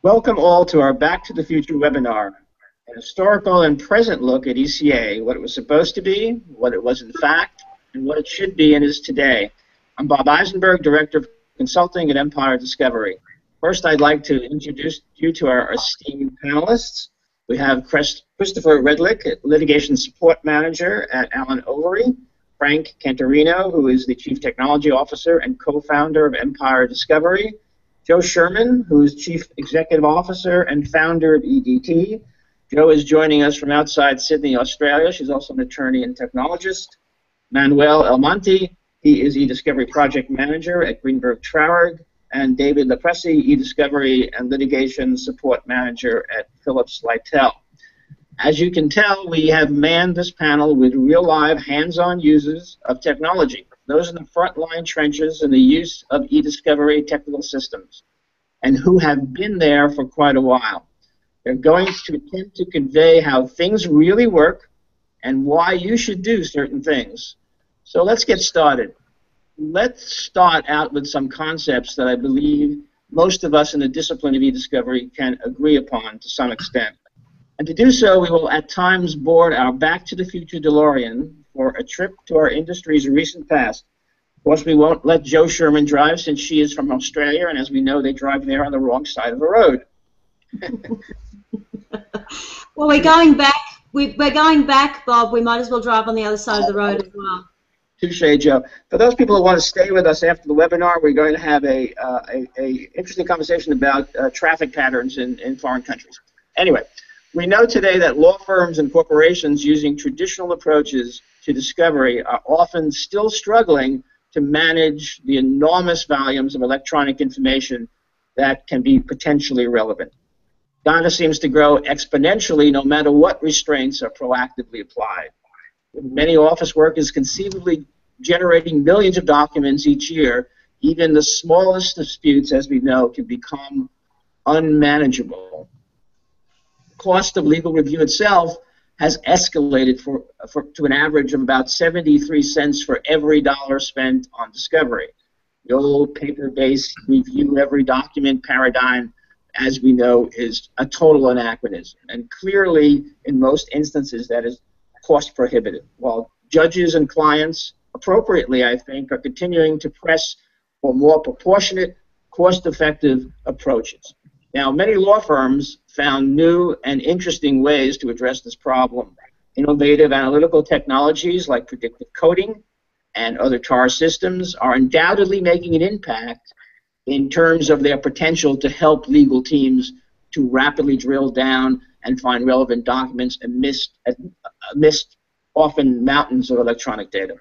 Welcome all to our Back to the Future webinar, an historical and present look at ECA, what it was supposed to be, what it was in fact, and what it should be and is today. I'm Bob Eisenberg, Director of Consulting at Empire Discovery. First, I'd like to introduce you to our esteemed panelists. We have Christopher Redlich, Litigation Support Manager at Overy, Frank Canterino, who is the Chief Technology Officer and co-founder of Empire Discovery, Joe Sherman, who is Chief Executive Officer and founder of EDT. Joe is joining us from outside Sydney, Australia. She's also an attorney and technologist. Manuel Almonte, he is eDiscovery Project Manager at Greenberg Traurig, and David Lapresi, eDiscovery and Litigation Support Manager at Phillips, Lytle. As you can tell, we have manned this panel with real live hands-on users of technology, those in the frontline trenches in the use of eDiscovery technical systems, and who have been there for quite a while. They're going to attempt to convey how things really work and why you should do certain things. So let's get started. Let's start out with some concepts that I believe most of us in the discipline of eDiscovery can agree upon to some extent. And to do so, we will at times board our Back to the Future DeLorean for a trip to our industry's recent past. Of course, we won't let Joe Sherman drive since she is from Australia, and as we know, they drive there on the wrong side of the road. Well, we're going back. We're going back, Bob. We might as well drive on the other side of the road as well. Touche, Joe. For those people who want to stay with us after the webinar, we're going to have a interesting conversation about traffic patterns in foreign countries. Anyway, we know today that law firms and corporations using traditional approaches to discovery are often still struggling to manage the enormous volumes of electronic information that can be potentially relevant. Data seems to grow exponentially no matter what restraints are proactively applied. With many office workers conceivably generating millions of documents each year, even the smallest disputes, as we know, can become unmanageable. Cost of legal review itself has escalated to an average of about 73 cents for every dollar spent on discovery. The old paper-based review every document paradigm, as we know, is a total anachronism. And clearly, in most instances, that is cost prohibitive. While judges and clients, appropriately, I think, are continuing to press for more proportionate, cost-effective approaches. Now, many law firms found new and interesting ways to address this problem. Innovative analytical technologies like predictive coding and other TAR systems are undoubtedly making an impact in terms of their potential to help legal teams to rapidly drill down and find relevant documents amidst often mountains of electronic data.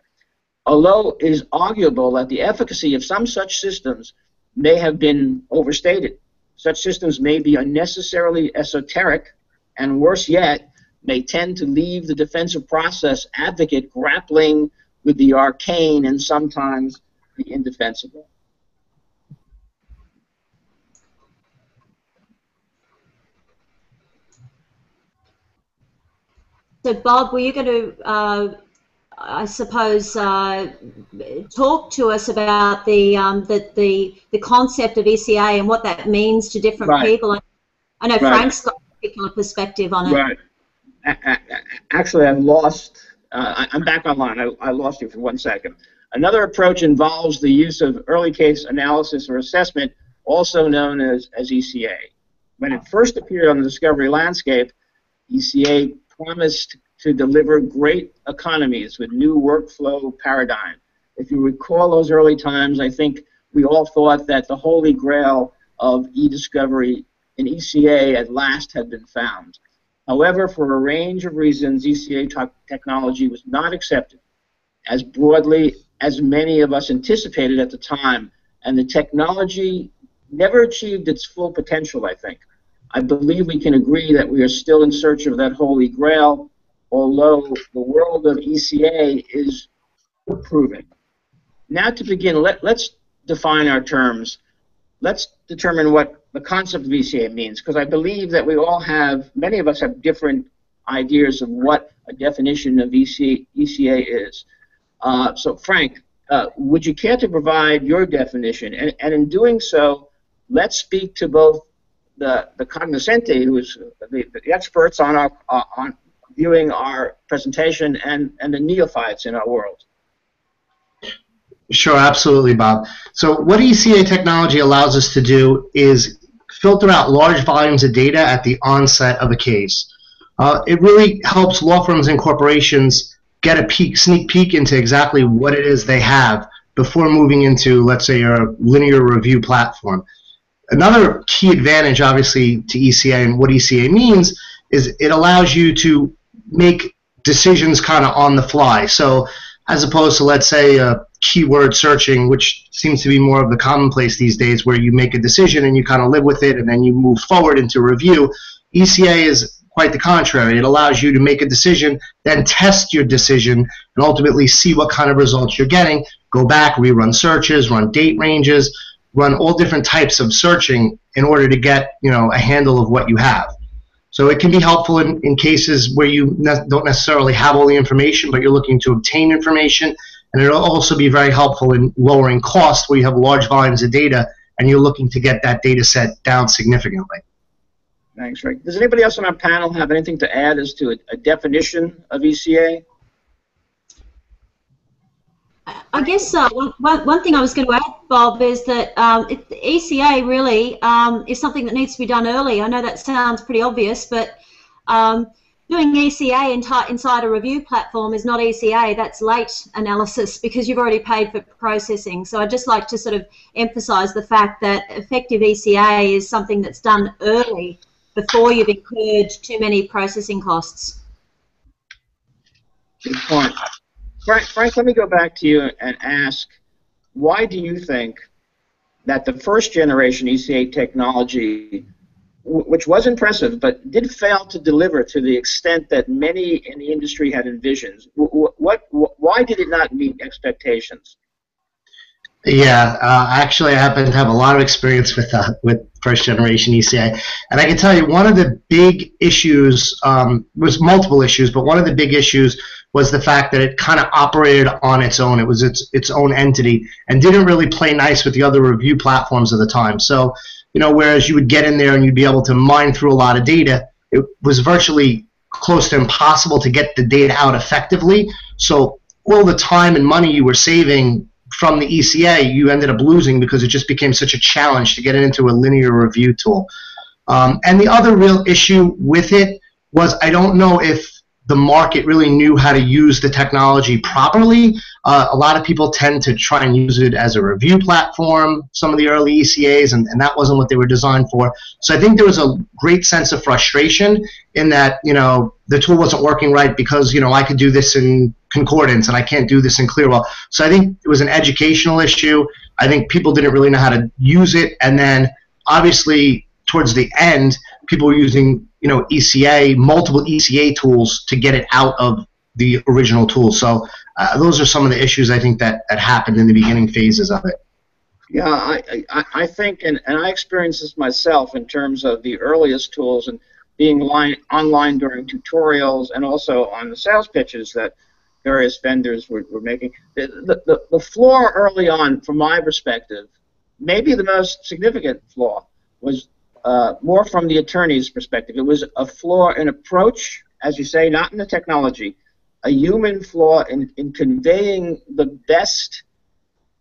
Although it is arguable that the efficacy of some such systems may have been overstated, such systems may be unnecessarily esoteric, and worse yet, may tend to leave the defensive process advocate grappling with the arcane and sometimes the indefensible. So, Bob, were you going to, I suppose, talk to us about the concept of ECA and what that means to different people? I know Frank's got a particular perspective on it. Right. Actually, I've lost. I'm back online. I lost you for 1 second. Another approach involves the use of early case analysis or assessment, also known as ECA. When it first appeared on the discovery landscape, ECA promised to deliver great economies with new workflow paradigm. If you recall those early times, I think we all thought that the holy grail of eDiscovery in ECA at last had been found. However, for a range of reasons, ECA technology was not accepted as broadly as many of us anticipated at the time, and the technology never achieved its full potential, I think. I believe we can agree that we are still in search of that holy grail, although the world of ECA is proven. Now to begin, let's define our terms. Let's determine what the concept of ECA means, because I believe that we all have, many of us have different ideas of what a definition of ECA is. So Frank, would you care to provide your definition? And in doing so, let's speak to both the cognoscenti, who's the experts on our on viewing our presentation, and the neophytes in our world. Sure, absolutely, Bob. So what ECA technology allows us to do is filter out large volumes of data at the onset of a case. It really helps law firms and corporations get a sneak peek into exactly what it is they have before moving into, let's say, a linear review platform. Another key advantage, obviously, to ECA and what ECA means is it allows you to make decisions kind of on the fly. So as opposed to, let's say, keyword searching, which seems to be more of the commonplace these days, where you make a decision and you kind of live with it and then you move forward into review, ECA is quite the contrary. It allows you to make a decision, then test your decision, and ultimately see what kind of results you're getting, go back, rerun searches, run date ranges, run all different types of searching in order to get, you know, a handle of what you have. So it can be helpful in cases where you don't necessarily have all the information, but you're looking to obtain information, and it'll also be very helpful in lowering costs where you have large volumes of data and you're looking to get that data set down significantly. Thanks, Rick. Does anybody else on our panel have anything to add as to a definition of ECA? I guess one thing I was going to add, Bob, is that ECA really is something that needs to be done early. I know that sounds pretty obvious, but doing ECA inside a review platform is not ECA, that's late analysis, because you've already paid for processing. So I'd just like to sort of emphasize the fact that effective ECA is something that's done early before you've incurred too many processing costs. Good point. Frank, let me go back to you and ask, why do you think that the first generation ECA technology, which was impressive but did fail to deliver to the extent that many in the industry had envisioned, why did it not meet expectations? Yeah, actually, I happen to have a lot of experience with first generation ECA, and I can tell you one of the big issues was multiple issues, but one of the big issues was the fact that it kind of operated on its own. It was its own entity and didn't really play nice with the other review platforms of the time. So, you know, whereas you would get in there and you'd be able to mine through a lot of data, it was virtually close to impossible to get the data out effectively. So all the time and money you were saving from the ECA, you ended up losing because it just became such a challenge to get it into a linear review tool. And the other real issue with it was I don't know if the market really knew how to use the technology properly. A lot of people tend to try and use it as a review platform, some of the early ECAs, and that wasn't what they were designed for. So I think there was a great sense of frustration in that, you know, the tool wasn't working right because, you know, I could do this in Concordance and I can't do this in Clearwell. So I think it was an educational issue. I think people didn't really know how to use it, and then obviously towards the end, people were using, you know, ECA, multiple ECA tools to get it out of the original tool. So those are some of the issues I think that happened in the beginning phases of it. Yeah, I think, and I experienced this myself in terms of the earliest tools and being online during tutorials and also on the sales pitches that various vendors were making. The flaw early on, from my perspective, maybe the most significant flaw, was more from the attorney's perspective. It was a flaw in approach, as you say, not in the technology, a human flaw in conveying the best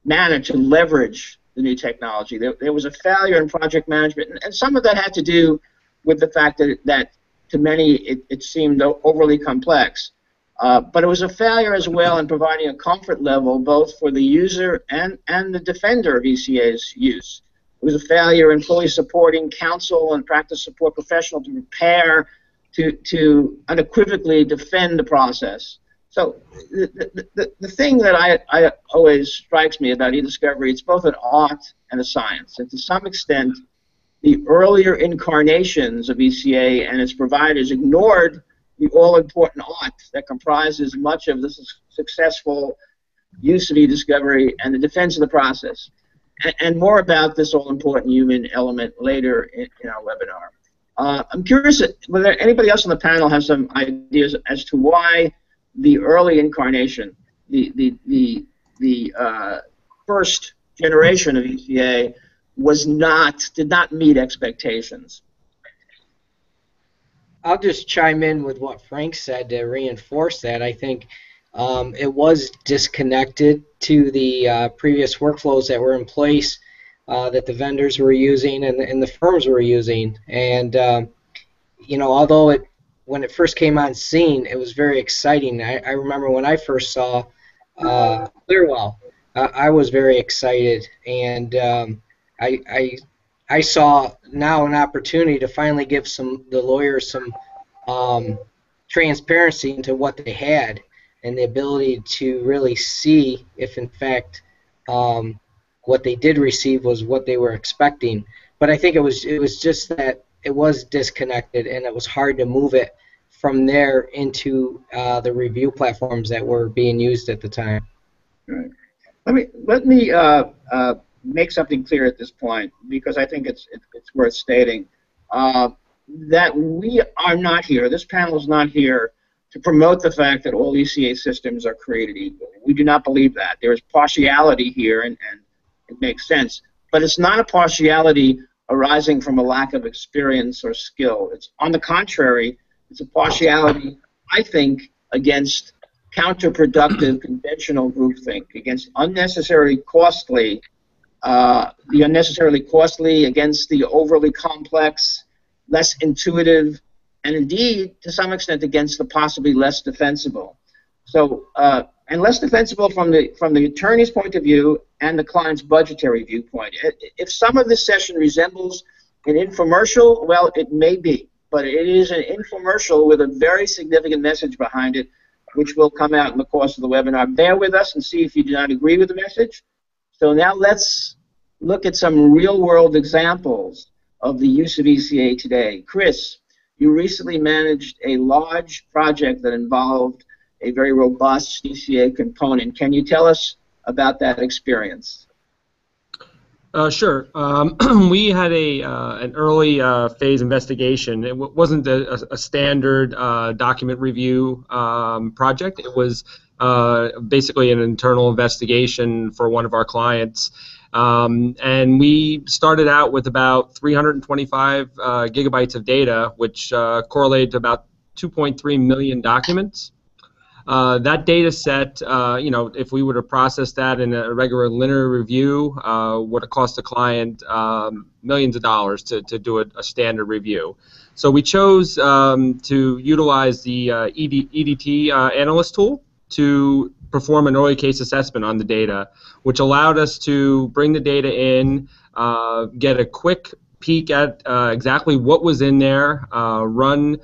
manner to leverage the new technology. There was a failure in project management, and some of that had to do with the fact that to many it seemed overly complex. But it was a failure as well in providing a comfort level both for the user and the defender of ECA's use. It was a failure in fully supporting counsel and practice support professional to prepare to unequivocally defend the process. So the thing that I always strikes me about e-discovery, it's both an art and a science. And to some extent, the earlier incarnations of ECA and its providers ignored the all-important art that comprises much of the successful use of e-discovery and the defense of the process. And more about this all-important human element later in our webinar. I'm curious whether anybody else on the panel has some ideas as to why the early incarnation, the first generation of ECA did not meet expectations. I'll just chime in with what Frank said to reinforce that. I think it was disconnected to the previous workflows that were in place that the vendors were using and the firms were using. And although when it first came on scene, it was very exciting. I remember when I first saw Clearwell, I was very excited, and I saw now an opportunity to finally give the lawyers some transparency into what they had and the ability to really see if in fact what they did receive was what they were expecting. But I think it was just that it was disconnected, and it was hard to move it from there into the review platforms that were being used at the time. Right. Let me make something clear at this point, because I think it's worth stating that we are not here. This panel is not here to promote the fact that all ECA systems are created equal. We do not believe that. There is partiality here, and it makes sense. But it's not a partiality arising from a lack of experience or skill. It's, on the contrary, it's a partiality, I think, against counterproductive conventional groupthink, against unnecessarily costly, against the overly complex, less intuitive, and indeed, to some extent, against the possibly less defensible. So, and less defensible from the attorney's point of view and the client's budgetary viewpoint. If some of this session resembles an infomercial, well, it may be, but it is an infomercial with a very significant message behind it, which will come out in the course of the webinar. Bear with us and see if you do not agree with the message. So now let's look at some real-world examples of the use of ECA today. Chris, you recently managed a large project that involved a very robust ECA component. Can you tell us about that experience? Sure. We had an early phase investigation. It wasn't a standard document review project. It was basically an internal investigation for one of our clients. And we started out with about 325 gigabytes of data, which correlated to about 2.3 million documents. That data set, if we were to process that in a regular linear review, would have cost the client millions of dollars to do a standard review. So we chose to utilize the EDT analyst tool to perform an early case assessment on the data, which allowed us to bring the data in, get a quick peek at exactly what was in there, run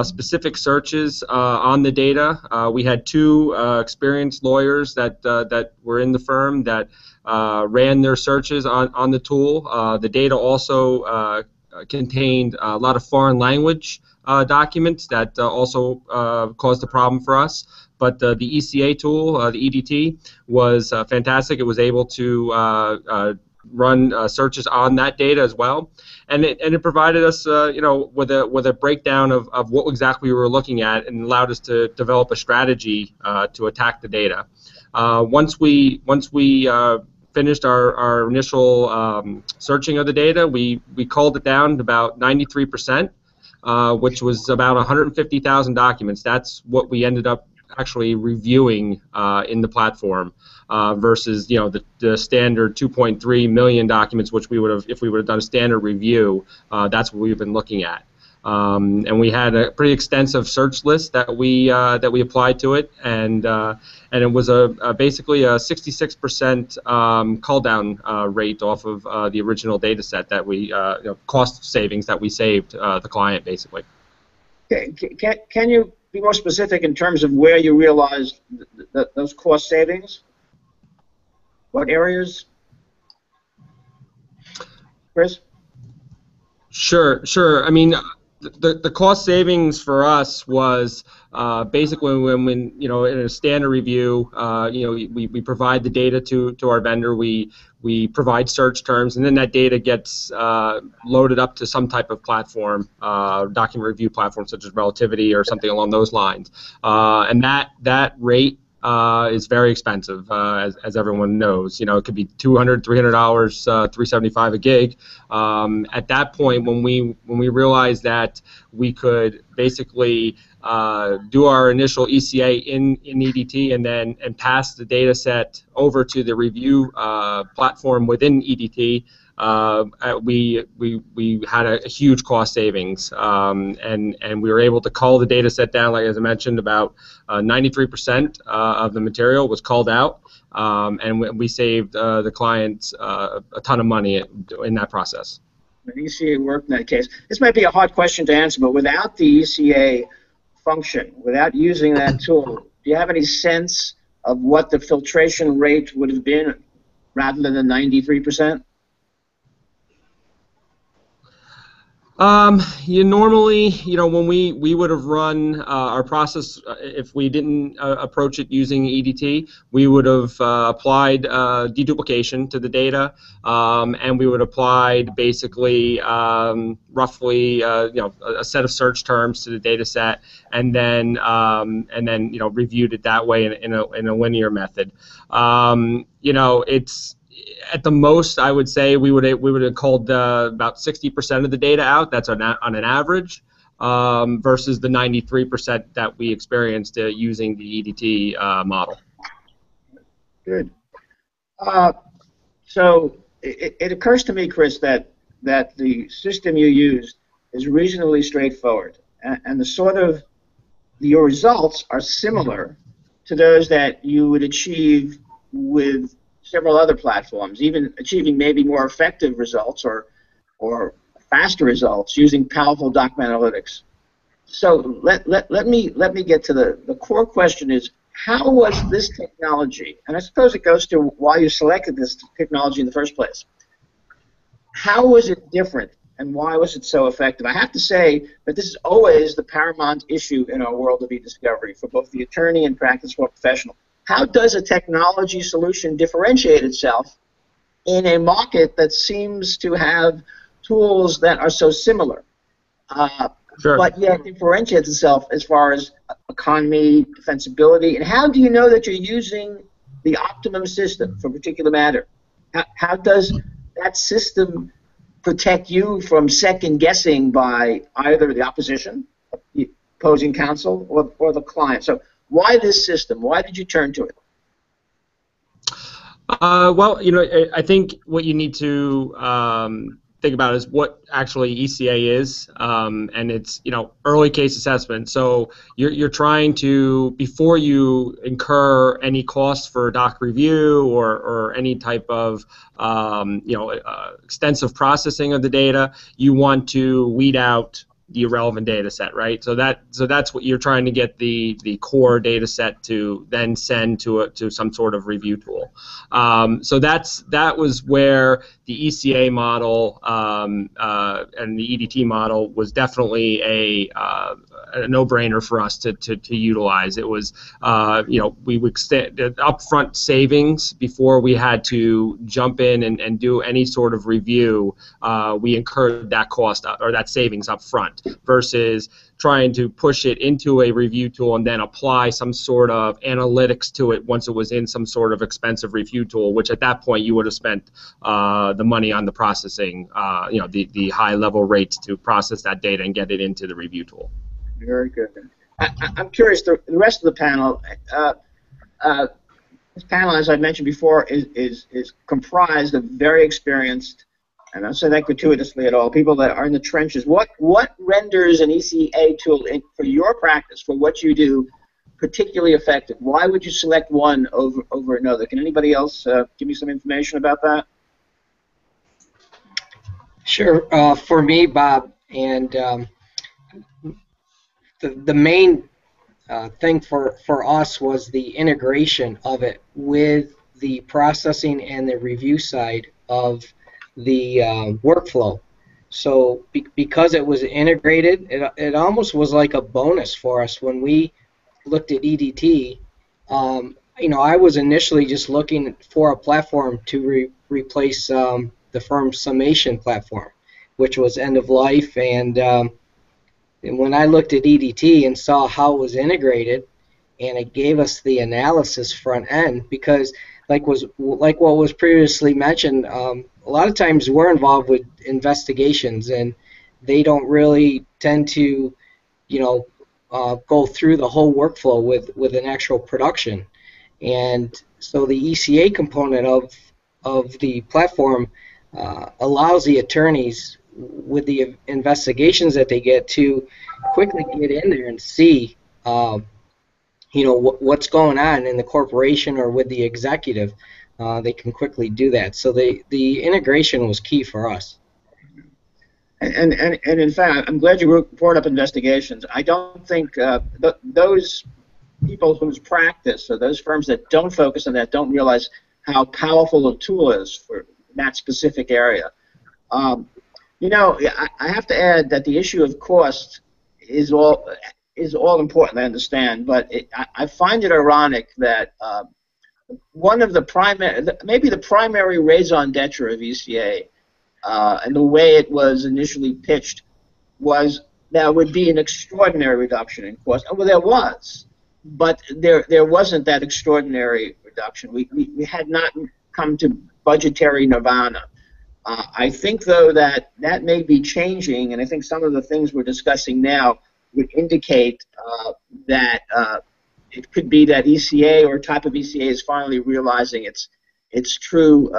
specific searches on the data. We had two experienced lawyers that were in the firm that ran their searches on the tool. The data also contained a lot of foreign language documents that also caused a problem for us. But the ECA tool, the EDT, was fantastic. It was able to run searches on that data as well, and it provided us, with a breakdown of what exactly we were looking at, and allowed us to develop a strategy to attack the data. Once we finished our initial searching of the data, we culled it down to about 93%, which was about 150,000 documents. That's what we ended up actually reviewing in the platform versus the standard 2.3 million documents, which we would have, if we would have done a standard review. That's what we've been looking at, and we had a pretty extensive search list that we applied to it, and it was basically a 66% call down rate off of the original data set that we cost savings that we saved the client basically. Okay. Can you be more specific in terms of where you realized those cost savings? What areas? Chris? Sure. I mean, the cost savings for us was basically when in a standard review, we provide the data to our vendor. We provide search terms, and then that data gets loaded up to some type of platform, document review platform such as Relativity or something along those lines. And that rate is very expensive, as everyone knows. You know, it could be $200, $300, $375 a gig. At that point, when we realized that we could basically do our initial ECA in EDT and pass the data set over to the review platform within EDT, we had a huge cost savings, and we were able to cull the data set down, like as I mentioned, about 93% of the material was culled out, and we saved the clients a ton of money in that process. ECA worked in that case. This might be a hard question to answer, but without the ECA function, without using that tool, do you have any sense of what the filtration rate would have been rather than the 93%? Normally, when we would have run our process, if we didn't approach it using EDT, we would have applied deduplication to the data, and we would have applied basically roughly a set of search terms to the data set, and then reviewed it that way in a linear method. It's at the most, I would say we would have culled about 60% of the data out. That's on an average, versus the 93% that we experienced using the EDT model. Good. So it occurs to me, Chris, that the system you used is reasonably straightforward, and your results are similar to those that you would achieve with several other platforms, even achieving maybe more effective results or faster results using powerful document analytics. So let me get to the core question is, how was this technology, and I suppose it goes to why you selected this technology in the first place, how was it different and why was it so effective? I have to say that this is always the paramount issue in our world of e-discovery for both the attorney and practice law professional. How does a technology solution differentiate itself in a market that seems to have tools that are so similar, sure, but yet differentiates itself as far as economy, defensibility, and how do you know that you're using the optimum system for a particular matter? How does that system protect you from second guessing by either the opposition, the opposing counsel, or the client? So why this system? Why did you turn to it? Well, I think what you need to think about is what actually ECA is, and it's early case assessment. So you're trying to, before you incur any costs for doc review or any type of extensive processing of the data, you want to weed out the irrelevant data set, right? So that's what you're trying to get the core data set to then send to some sort of review tool. So that was where the ECA model and the EDT model was definitely a no-brainer for us to utilize. It was we would extend upfront savings before we had to jump in and do any sort of review. We incurred that cost or that savings up front, versus trying to push it into a review tool and then apply some sort of analytics to it once it was in some sort of expensive review tool, which at that point you would have spent the money on the processing, the high-level rates to process that data and get it into the review tool. Very good. I'm curious, the rest of the panel, this panel, as I mentioned before, is comprised of very experienced, and I don't say that gratuitously at all, people that are in the trenches. What renders an ECA tool for your practice, for what you do, particularly effective? Why would you select one over another? Can anybody else give me some information about that? Sure. For me, Bob, and the main thing for us was the integration of it with the processing and the review side of the workflow. So because it was integrated, it almost was like a bonus for us when we looked at EDT. I was initially just looking for a platform to replace the firm's summation platform, which was end of life, and when I looked at EDT and saw how it was integrated, and it gave us the analysis front end, because like what was previously mentioned, a lot of times we're involved with investigations, and they don't really tend to, go through the whole workflow with an actual production. And so the ECA component of the platform allows the attorneys, with the investigations that they get, to quickly get in there and see what's going on in the corporation or with the executive. They can quickly do that. So the integration was key for us. And in fact, I'm glad you brought up investigations. I don't think those people whose practice, or those firms that don't focus on that, don't realize how powerful a tool is for that specific area. I have to add that the issue of cost is all important, I understand, but I find it ironic that one of the maybe the primary raison d'etre of ECA, and the way it was initially pitched, was there would be an extraordinary reduction in cost. Well, there was, but there wasn't that extraordinary reduction. We had not come to budgetary nirvana. I think, though, that may be changing, and I think some of the things we're discussing now would indicate that it could be that ECA, or type of ECA, is finally realizing its true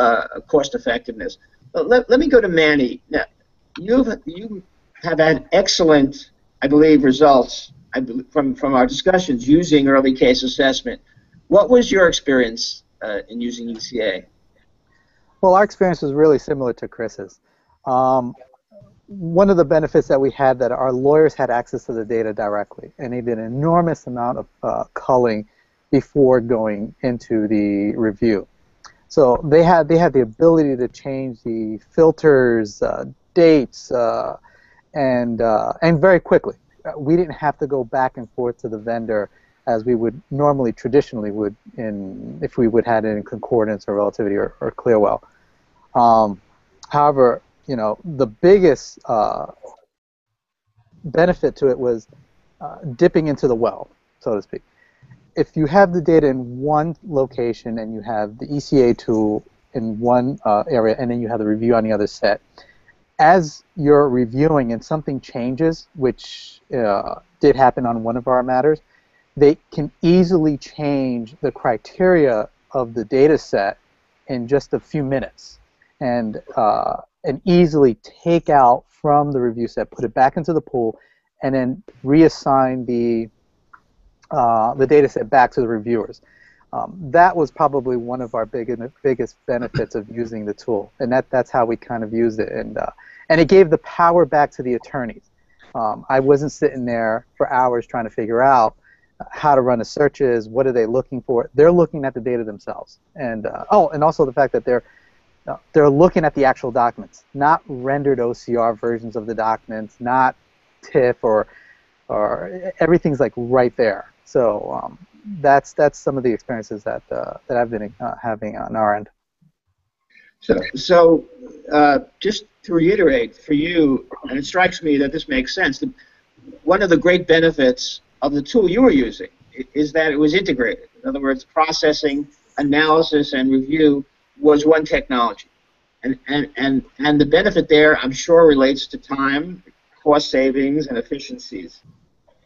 cost effectiveness. But let me go to Manny. Now, you have had excellent, I believe, results from our discussions using early case assessment. What was your experience in using ECA? Well, our experience was really similar to Chris's. One of the benefits that we had, that our lawyers had access to the data directly, and they did an enormous amount of culling before going into the review. So they had the ability to change the filters, dates, and very quickly. We didn't have to go back and forth to the vendor as we would normally, traditionally would, if we would had it in concordance or relativity or Clearwell. However, the biggest benefit to it was dipping into the well, so to speak. If you have the data in one location and you have the ECA tool in one area, and then you have the review on the other set, as you're reviewing and something changes, which did happen on one of our matters, they can easily change the criteria of the data set in just a few minutes, and easily take out from the review set, put it back into the pool, and then reassign the data set back to the reviewers. That was probably one of our biggest benefits of using the tool, and that's how we kind of used it, and it gave the power back to the attorneys. I wasn't sitting there for hours trying to figure out how to run the searches, what are they looking for. They're looking at the data themselves, and also the fact that they're looking at the actual documents, not rendered OCR versions of the documents, not TIFF or everything's like right there. So that's some of the experiences that I've been having on our end. So just to reiterate for you, and it strikes me that this makes sense, one of the great benefits of the tool you were using is that it was integrated. In other words, processing, analysis, and review was one technology. And the benefit there, I'm sure, relates to time, cost savings, and efficiencies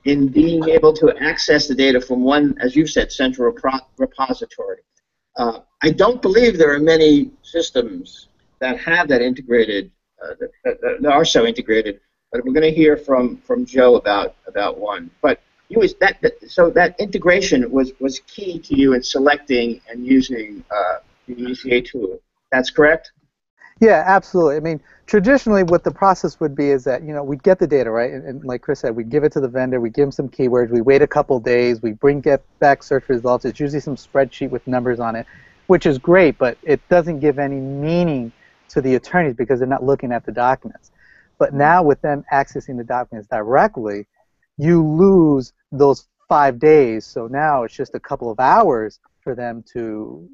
in being able to access the data from one, as you've said, central repository. I don't believe there are many systems that have that integrated, that are so integrated, but we're going to hear from Joe about one. But so that integration was key to you in selecting and using the ECA tool. That's correct? Yeah, absolutely. I mean, traditionally what the process would be is that, we'd get the data, right? And like Chris said, we'd give it to the vendor, we give them some keywords, we wait a couple days, we get back search results. It's usually some spreadsheet with numbers on it, which is great, but it doesn't give any meaning to the attorneys because they're not looking at the documents. But now with them accessing the documents directly, you lose those 5 days. So now it's just a couple of hours for them to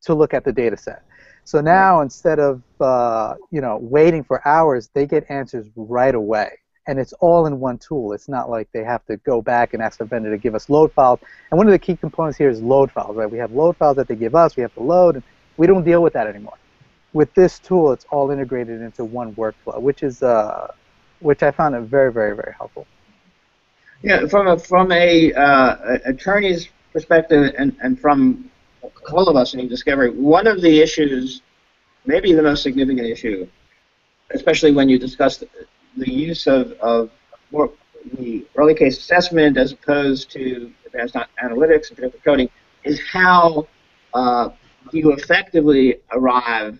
look at the data set. So now instead of waiting for hours, they get answers right away. and it's all in one tool. It's not like they have to go back and ask the vendor to give us load files. And one of the key components here is load files, right? We have load files that they give us, we have to load, and we don't deal with that anymore. With this tool, it's all integrated into one workflow, which I found it very, very, very helpful. Yeah, from a attorney's perspective, and from all of us in Discovery, one of the issues, maybe the most significant issue, especially when you discuss the use of more the early case assessment as opposed to advanced analytics and predictive coding, is how do you effectively arrive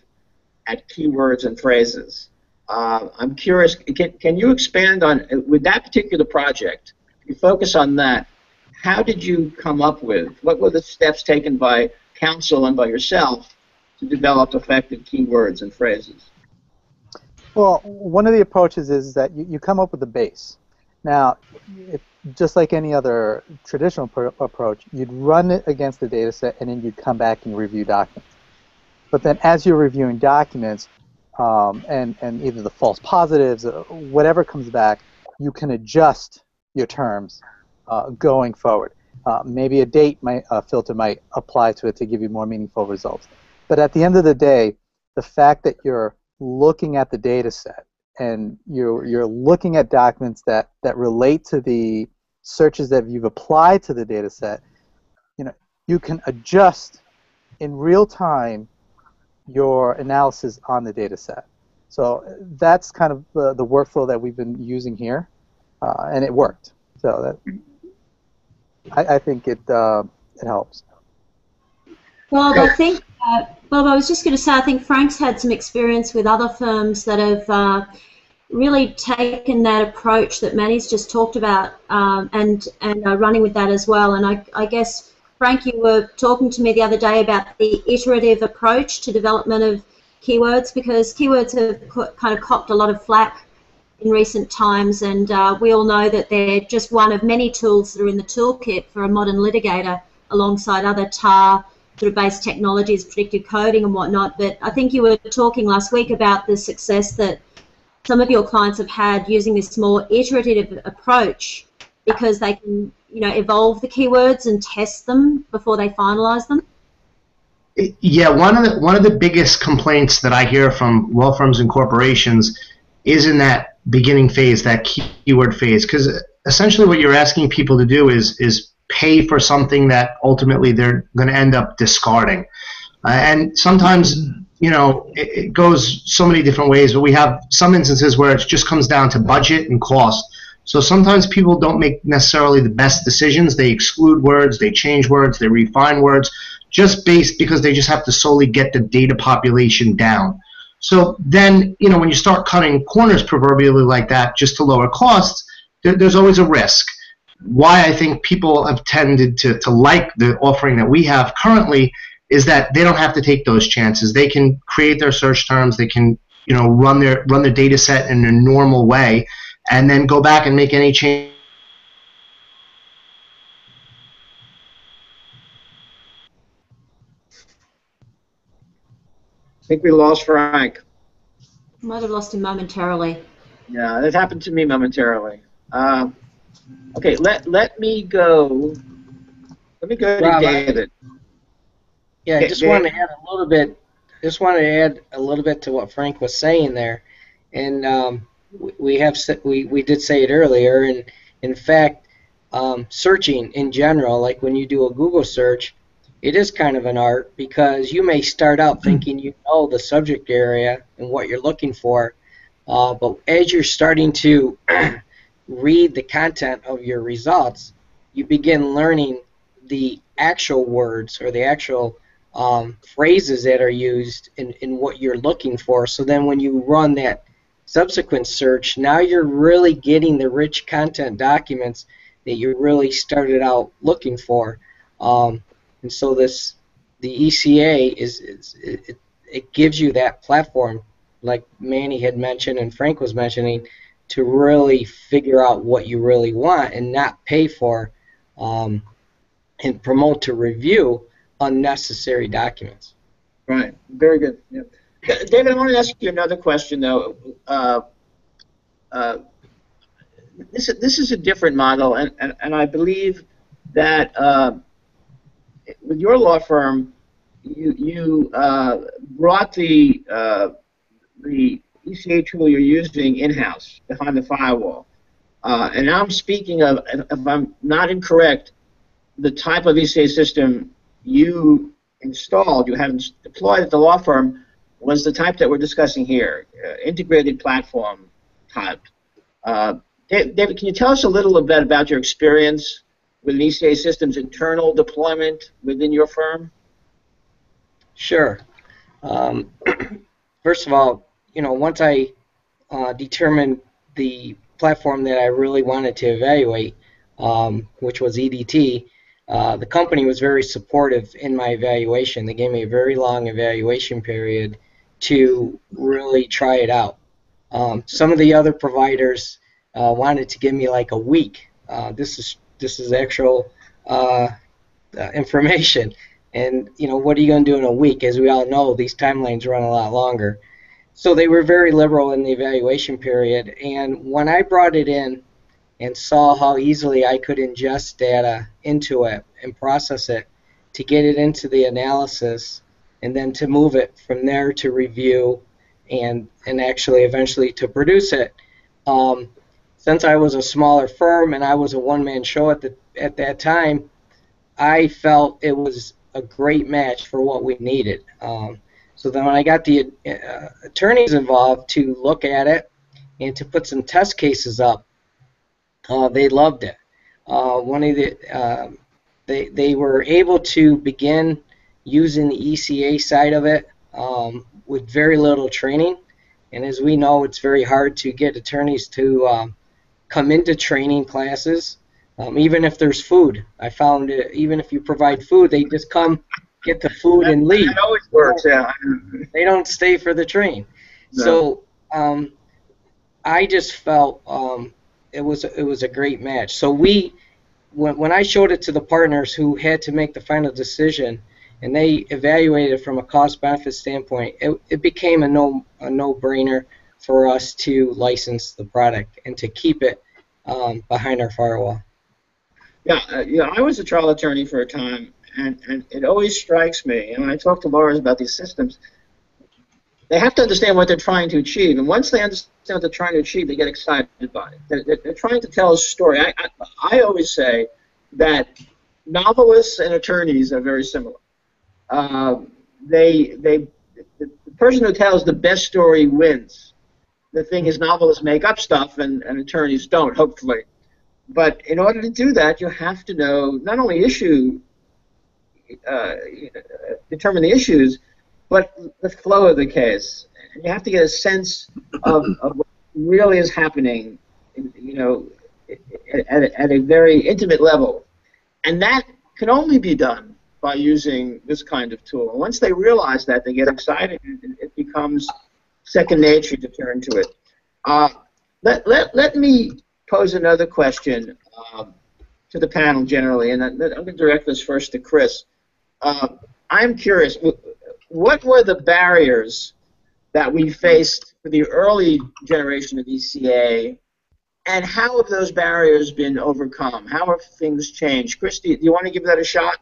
at keywords and phrases. I'm curious, can you expand on, with that particular project, you focus on that, how did you come up with, what were the steps taken by counsel and by yourself to develop effective keywords and phrases? Well, one of the approaches is that you come up with a base. Now, just like any other traditional approach, you'd run it against the data set and then you'd come back and review documents. But then as you're reviewing documents, and either the false positives, whatever comes back, you can adjust your terms going forward. Maybe a date filter might apply to it to give you more meaningful results. But at the end of the day, the fact that you're looking at the data set and you're looking at documents that relate to the searches that you've applied to the data set, you can adjust in real time your analysis on the data set. So that's kind of the workflow that we've been using here, and it worked. So I think it helps. Well, I think, Bob, I was just going to say, I think Frank's had some experience with other firms that have really taken that approach that Manny's just talked about and are running with that as well. And I guess, Frank, you were talking to me the other day about the iterative approach to development of keywords, because keywords have kind of copped a lot of flack in recent times, and we all know that they're just one of many tools that are in the toolkit for a modern litigator alongside other TAR sort of based technologies, predictive coding and whatnot. But I think you were talking last week about the success that some of your clients have had using this more iterative approach, because they can evolve the keywords and test them before they finalize them. Yeah, one of the biggest complaints that I hear from law firms and corporations is in that beginning phase, that keyword phase, because essentially what you're asking people to do is pay for something that ultimately they're going to end up discarding. And sometimes, it goes so many different ways, but we have some instances where it just comes down to budget and cost. So sometimes people don't make necessarily the best decisions. They exclude words, they change words, they refine words, just because they just have to solely get the data population down. So then, when you start cutting corners proverbially like that just to lower costs, there's always a risk. Why I think people have tended to like the offering that we have currently is that they don't have to take those chances. They can create their search terms, they can run their data set in a normal way, and then go back and make any change. I think we lost Frank. Might have lost him momentarily. Yeah, that happened to me momentarily. Okay, let me go. Let me go Rob, to David. Yeah, I just wanted to add a little bit. Just wanted to add a little bit to what Frank was saying there, and we did say it earlier. And in fact, searching in general, like when you do a Google search, it is kind of an art, because you may start out thinking you know the subject area and what you're looking for, but as you're starting to read the content of your results, you begin learning the actual words or the actual phrases that are used in what you're looking for. So then when you run that subsequent search, now you're really getting the rich content documents that you really started out looking for. And so the ECA it gives you that platform, like Manny had mentioned and Frank was mentioning, to really figure out what you really want and not pay for and promote to review unnecessary documents. Right. Very good. Yeah. David, I want to ask you another question, though. this is a different model, and I believe that with your law firm, you brought the ECA tool you're using in-house behind the firewall. And I'm speaking of, if I'm not incorrect, the type of ECA system you installed, you have deployed at the law firm, was the type that we're discussing here, integrated platform type. David, can you tell us a little bit about your experience with an ECA system's internal deployment within your firm? Sure. First of all, once I determined the platform that I really wanted to evaluate, which was EDT, the company was very supportive in my evaluation. They gave me a very long evaluation period to really try it out. Some of the other providers wanted to give me like a week. This is actual information. And what are you going to do in a week? As we all know, these timelines run a lot longer. So they were very liberal in the evaluation period. And when I brought it in and saw how easily I could ingest data into it and process it to get it into the analysis, and then to move it from there to review and actually eventually to produce it. Since I was a smaller firm and I was a one-man show at that time, I felt it was a great match for what we needed. So then when I got the attorneys involved to look at it and to put some test cases up, they loved it. They were able to begin using the ECA side of it with very little training. And as we know, it's very hard to get attorneys to come into training classes, even if there's food. I found even if you provide food, they just come, get the food, and leave. That always works, yeah. They don't stay for the train. No. So I just felt it was a great match. So when I showed it to the partners who had to make the final decision, and they evaluated it from a cost-benefit standpoint, it became a no-brainer for us to license the product and to keep it behind our firewall. Yeah, I was a trial attorney for a time, and it always strikes me, and when I talk to lawyers about these systems, they have to understand what they're trying to achieve, and once they understand what they're trying to achieve, they get excited by it. They're trying to tell a story. I always say that novelists and attorneys are very similar. The person who tells the best story wins. The thing is, novelists make up stuff, and attorneys don't, hopefully. But in order to do that, you have to know not only determine the issues, but the flow of the case. And you have to get a sense of what really is happening, at a very intimate level. And that can only be done by using this kind of tool. And once they realize that, they get excited, and it becomes second nature to turn to it. Let me pose another question to the panel generally, and I'm going to direct this first to Chris. I'm curious, what were the barriers that we faced for the early generation of ECA, and how have those barriers been overcome? How have things changed? Chris, do you want to give that a shot?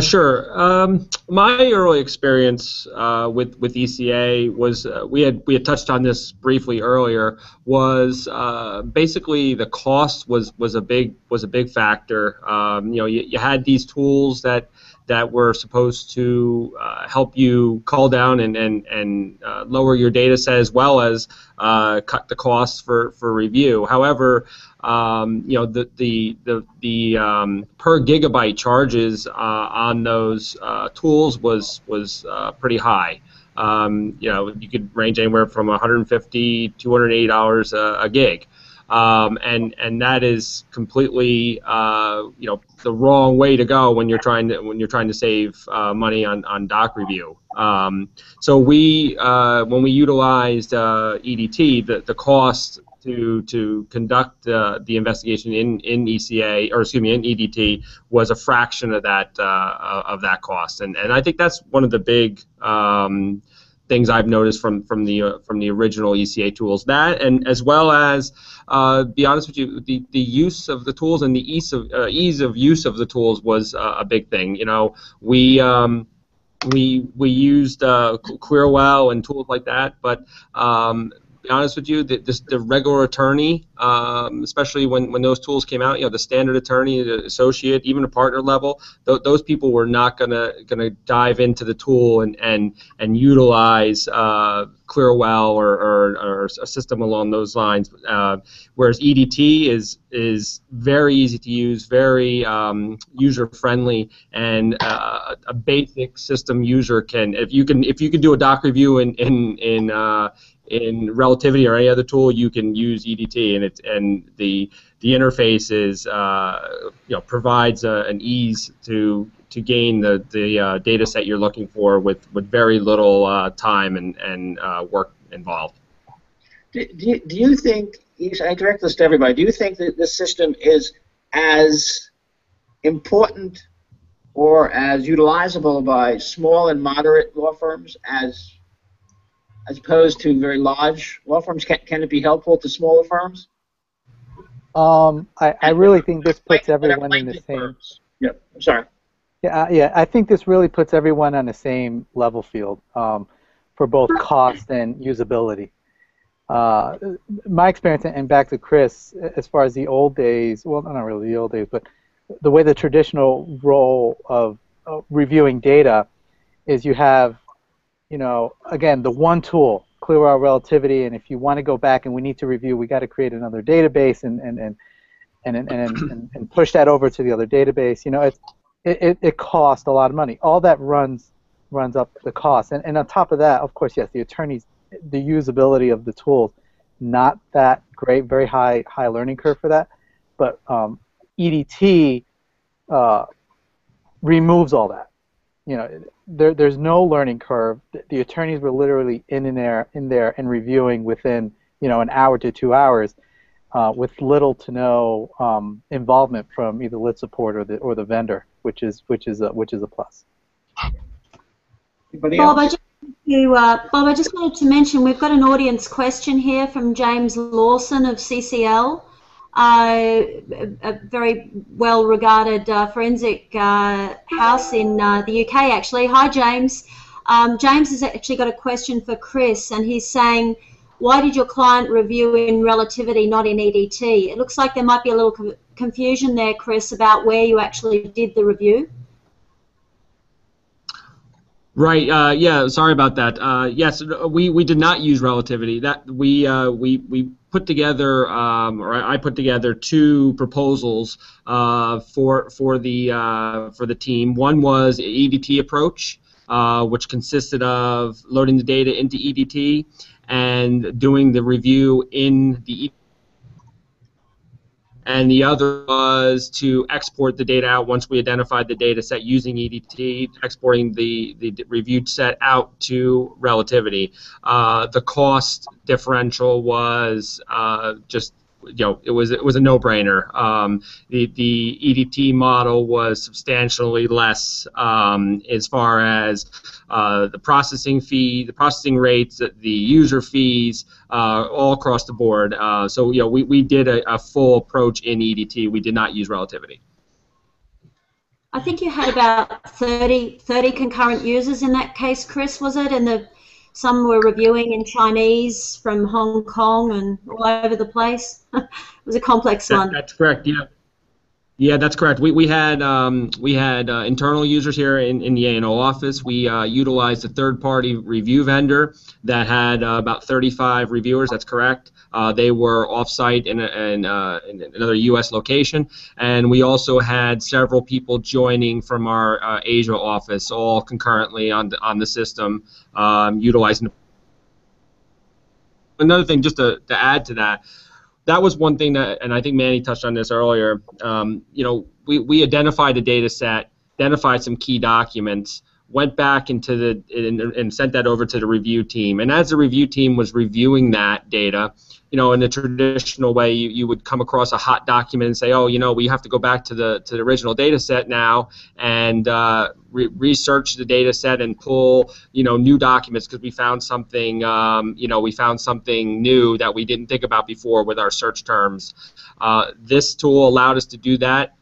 Sure. My early experience with ECA was we had touched on this briefly earlier. Was basically the cost was a big factor. You had these tools that were supposed to help you cull down and lower your data set, as well as cut the costs for review. However, the per gigabyte charges on those tools was pretty high. You could range anywhere from $150 to $280 a gig. And that is completely the wrong way to go when you're trying to save money on doc review. So when we utilized EDT, the cost to conduct the investigation in ECA, or excuse me, in EDT, was a fraction of that cost, and I think that's one of the things I've noticed from the original ECA tools. That, and as well as, be honest with you, the use of the tools and the ease of use of the tools was a big thing. You know, we used Clearwell and tools like that, but be honest with you, the regular attorney, especially when those tools came out, you know, the standard attorney, the associate, even a partner level, those people were not gonna dive into the tool and utilize Clearwell or a system along those lines. Whereas EDT is very easy to use, very user friendly, and a basic system user can, if you can do a doc review in Relativity or any other tool, you can use EDT, and the interface is provides an ease to gain the data set you're looking for with very little time and work involved. Do you think, I direct this to everybody, do you think that this system is as important or as utilizable by small and moderate law firms as opposed to very large law firms? Can it be helpful to smaller firms? I really think this puts everyone in the same. Yep. I'm sorry. Yeah, I think this really puts everyone on the same level field for both cost and usability. My experience, and back to Chris, as far as the old days, well, not really the old days, but the way the traditional role of reviewing data is you have, again, the one tool, Clearwell Relativity, and if you want to go back and we need to review, we got to create another database and push that over to the other database. It costs a lot of money. All that runs up the cost, and on top of that, of course, yes, the attorneys, the usability of the tools, not that great, very high learning curve for that, but EDT removes all that. There's no learning curve. The attorneys were literally in there and reviewing within an hour to 2 hours, with little to no involvement from either lit support or the vendor, which is a plus. Bob, I just wanted to mention we've got an audience question here from James Lawson of CCL, a very well-regarded forensic house in the UK, actually. Hi, James. James has actually got a question for Chris, and he's saying, why did your client review in Relativity, not in EDT? It looks like there might be a little confusion there, Chris, about where you actually did the review. Right. Yeah. Sorry about that. Yes, we did not use Relativity. That we put together, or I put together, two proposals for the team. One was an EDT approach, which consisted of loading the data into EDT and doing the review in the EDT. And the other was to export the data out once we identified the data set using EDT, exporting the reviewed set out to Relativity. The cost differential was just, it was a no-brainer. The EDT model was substantially less as far as the processing fee, the processing rates, the user fees, all across the board. So we did a full approach in EDT. We did not use Relativity. I think you had about 30 concurrent users in that case, Chris, was it? And some were reviewing in Chinese from Hong Kong and all over the place. It was a complex one. That's correct. Yeah. Yeah, that's correct. We had internal users here in the A&O office. We utilized a third-party review vendor that had about 35 reviewers. That's correct. They were off-site in another U.S. location, and we also had several people joining from our Asia office, all concurrently on the system, utilizing. Another thing, just to add to that. That was one thing that, and I think Manny touched on this earlier, we identified a data set, identified some key documents. went back into and sent that over to the review team. And as the review team was reviewing that data, in a traditional way, you would come across a hot document and say, oh, we have to go back to the original data set now and research the data set and pull, new documents because we found something, we found something new that we didn't think about before with our search terms. This tool allowed us to do that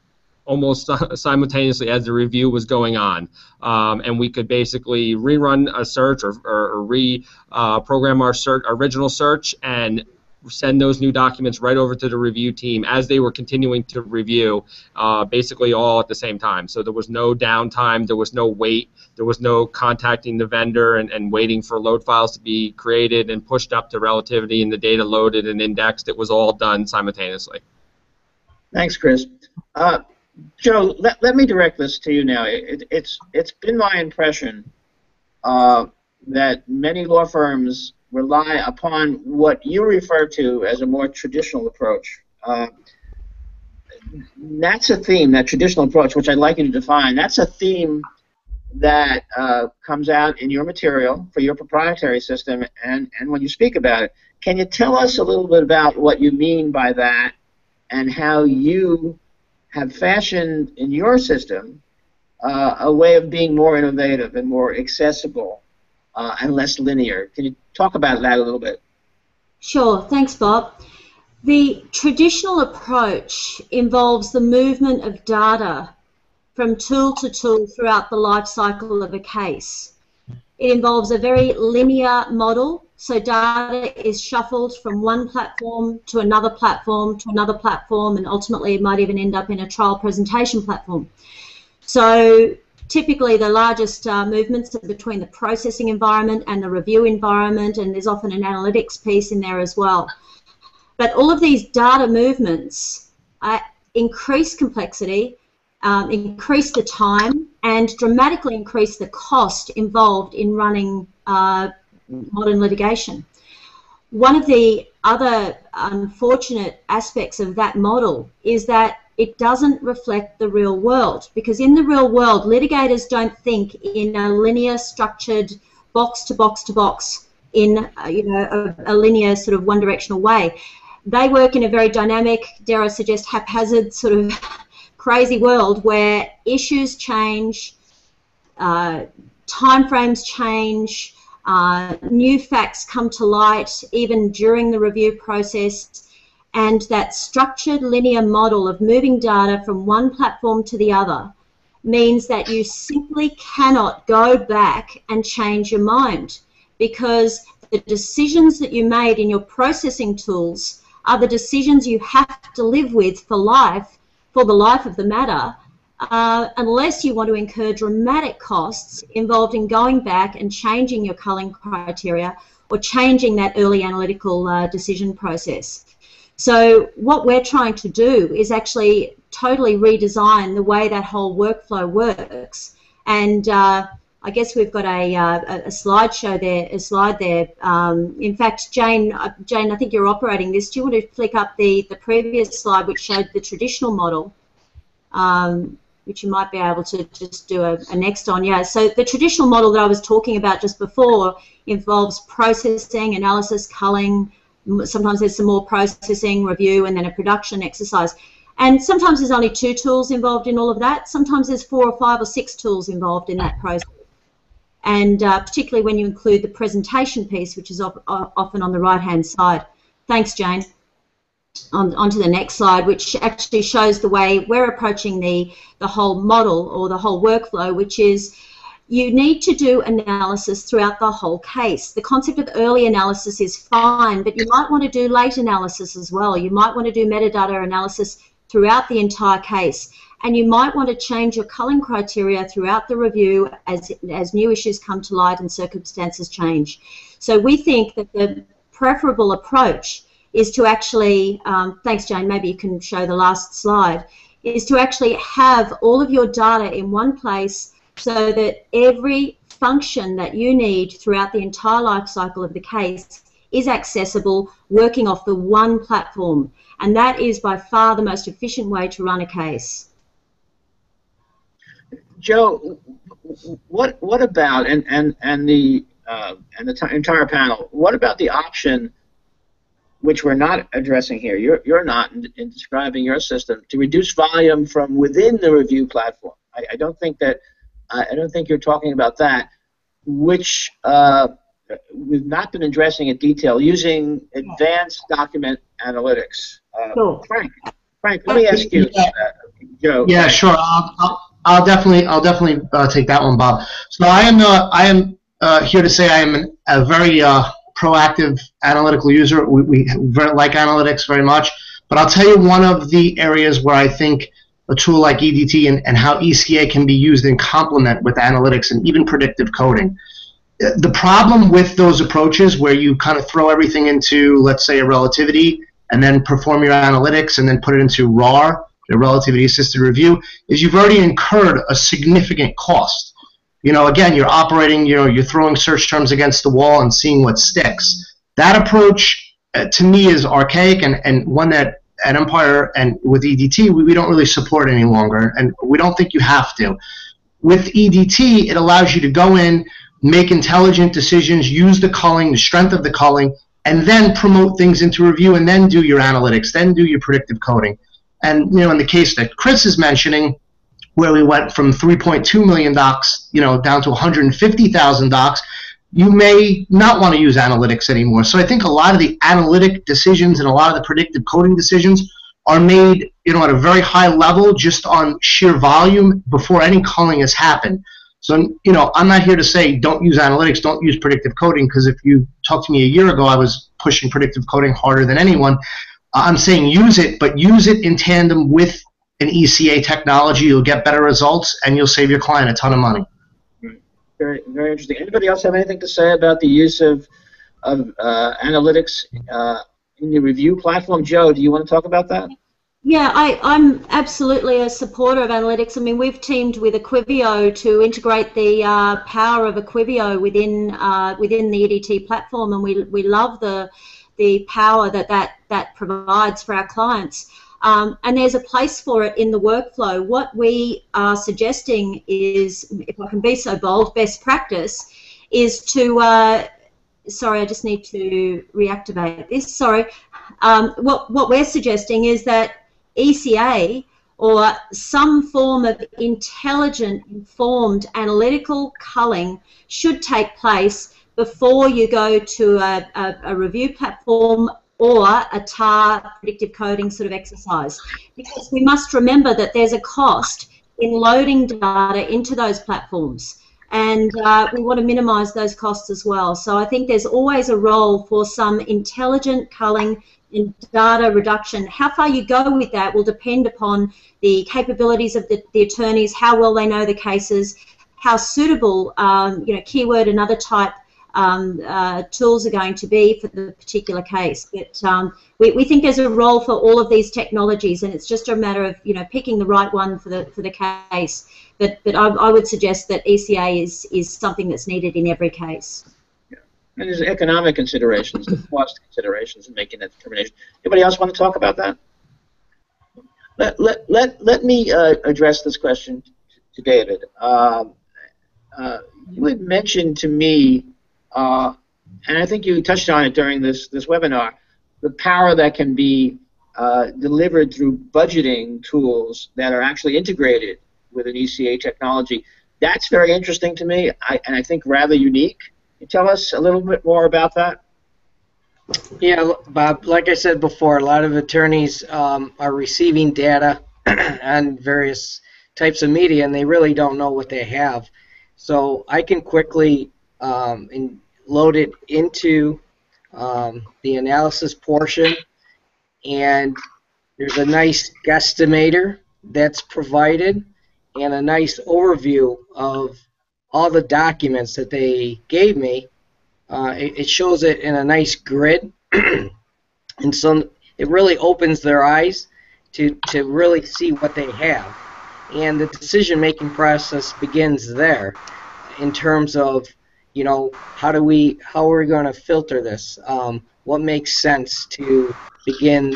almost simultaneously as the review was going on. And we could basically rerun a search or reprogram our original search and send those new documents right over to the review team as they were continuing to review, basically all at the same time. So there was no downtime, there was no wait, there was no contacting the vendor and waiting for load files to be created and pushed up to relativity and the data loaded and indexed. It was all done simultaneously. Thanks, Chris. Joe, let me direct this to you now. It's been my impression that many law firms rely upon what you refer to as a more traditional approach. That's a theme, that traditional approach, which I'd like you to define. That's a theme that comes out in your material for your proprietary system and when you speak about it. Can you tell us a little bit about what you mean by that and how you have fashioned in your system a way of being more innovative and more accessible and less linear? Can you talk about that a little bit? Sure. Thanks, Bob. The traditional approach involves the movement of data from tool to tool throughout the life cycle of a case. It involves a very linear model, so data is shuffled from one platform to another platform to another platform, and ultimately it might even end up in a trial presentation platform. So typically the largest movements are between the processing environment and the review environment, and there's often an analytics piece in there as well. But all of these data movements increase complexity, increase the time, and dramatically increase the cost involved in running modern litigation. One of the other unfortunate aspects of that model is that it doesn't reflect the real world, because in the real world, litigators don't think in a linear, structured, box to box to box in a linear sort of one-directional way. They work in a very dynamic, dare I suggest, haphazard sort of crazy world where issues change, timeframes change, new facts come to light even during the review process, and that structured linear model of moving data from one platform to the other means that you simply cannot go back and change your mind, because the decisions that you made in your processing tools are the decisions you have to live with for life, for the life of the matter, unless you want to incur dramatic costs involved in going back and changing your culling criteria or changing that early analytical decision process. So what we're trying to do is actually totally redesign the way that whole workflow works. And I guess we've got a slide there. In fact, Jane, I think you're operating this. Do you want to flick up the previous slide, which showed the traditional model, which you might be able to just do a next on? Yeah, so the traditional model that I was talking about just before involves processing, analysis, culling. Sometimes there's some more processing, review, and then a production exercise. And sometimes there's only 2 tools involved in all of that. Sometimes there's 4 or 5 or 6 tools involved in that process. And particularly when you include the presentation piece, which is often on the right-hand side. Thanks, Jane. On to the next slide, which actually shows the way we're approaching the whole model or the whole workflow, which is you need to do analysis throughout the whole case. The concept of early analysis is fine, but you might want to do late analysis as well. You might want to do metadata analysis throughout the entire case. And you might want to change your culling criteria throughout the review as new issues come to light and circumstances change. So we think that the preferable approach is to actually, thanks Jane, maybe you can show the last slide, is to actually have all of your data in one place so that every function that you need throughout the entire life cycle of the case is accessible, working off the one platform. And that is by far the most efficient way to run a case. Joe, what about and the entire panel? What about the option, which we're not addressing here? You're not in describing your system to reduce volume from within the review platform. I don't think you're talking about that, which we've not been addressing in detail using advanced document analytics. Sure. Frank, let me ask you, Joe. Yeah, sure. I'll definitely take that one, Bob. So I am here to say I am a very proactive analytical user. We like analytics very much, but I'll tell you one of the areas where I think a tool like EDT and how ECA can be used in complement with analytics and even predictive coding. The problem with those approaches where you kind of throw everything into, let's say, a relativity and then perform your analytics and then put it into RAR, the relativity assisted review, is you've already incurred a significant cost. Again, you're operating, you're throwing search terms against the wall and seeing what sticks. That approach, to me, is archaic and one that at Empire and with EDT, we don't really support any longer, and we don't think you have to. With EDT, it allows you to go in, make intelligent decisions, use the culling, the strength of the culling, and then promote things into review and then do your analytics, then do your predictive coding. And, in the case that Chris is mentioning, where we went from 3.2 million docs, down to 150,000 docs, you may not want to use analytics anymore. So I think a lot of the analytic decisions and a lot of the predictive coding decisions are made, at a very high level just on sheer volume before any culling has happened. So, I'm not here to say don't use analytics, don't use predictive coding, because if you talked to me a year ago, I was pushing predictive coding harder than anyone. I'm saying use it, but use it in tandem with an ECA technology. You'll get better results, and you'll save your client a ton of money. Very, very interesting. Anybody else have anything to say about the use of analytics in the review platform? Joe, do you want to talk about that? Yeah, I'm absolutely a supporter of analytics. I mean, we've teamed with Equivio to integrate the power of Equivio within the EDT platform, and we love the power that provides for our clients. And there's a place for it in the workflow. What we are suggesting is, if I can be so bold, best practice is to sorry, I just need to reactivate this. Sorry. What we're suggesting is that ECA or some form of intelligent, informed analytical culling should take place before you go to a review platform or a TAR predictive coding sort of exercise. Because we must remember that there's a cost in loading data into those platforms, and we want to minimize those costs as well. So I think there's always a role for some intelligent culling and data reduction. How far you go with that will depend upon the capabilities of the attorneys, how well they know the cases, how suitable keyword and other type tools are going to be for the particular case. But we think there's a role for all of these technologies, and it's just a matter of picking the right one for the case. But I would suggest that ECA is something that's needed in every case. And there's economic considerations, the cost considerations in making that determination. Anybody else want to talk about that? Let me address this question to David. You had mentioned to me, and I think you touched on it during this webinar, the power that can be delivered through budgeting tools that are actually integrated with an ECA technology. That's very interesting to me, and I think rather unique. Can you tell us a little bit more about that? Yeah, Bob, like I said before, a lot of attorneys are receiving data on various types of media, and they really don't know what they have. So I can quickly load it into the analysis portion, and there's a nice guesstimator that's provided and a nice overview of all the documents that they gave me. It shows it in a nice grid, and so it really opens their eyes to really see what they have. And the decision-making process begins there in terms of, how are we going to filter this? What makes sense to begin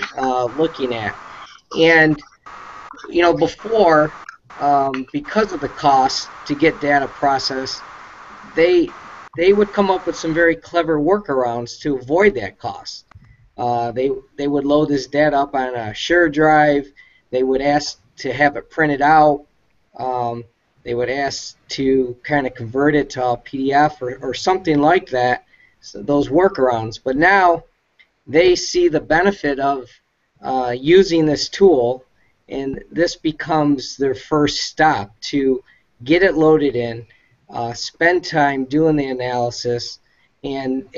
looking at? And, before, because of the cost to get data processed, they would come up with some very clever workarounds to avoid that cost. They would load this data up on a shared drive. They would ask to have it printed out. They would ask to kind of convert it to a PDF or something like that, so those workarounds. But now they see the benefit of using this tool, and this becomes their first stop to get it loaded in, spend time doing the analysis, and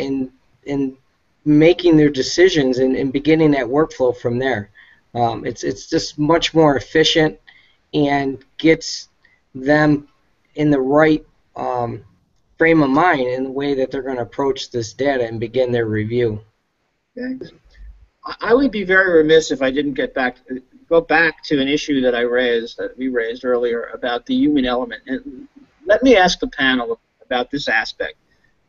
making their decisions and beginning that workflow from there. It's just much more efficient and gets them in the right frame of mind in the way that they're going to approach this data and begin their review. Okay. I would be very remiss if I didn't go back to an issue that we raised earlier about the human element. And let me ask the panel about this aspect.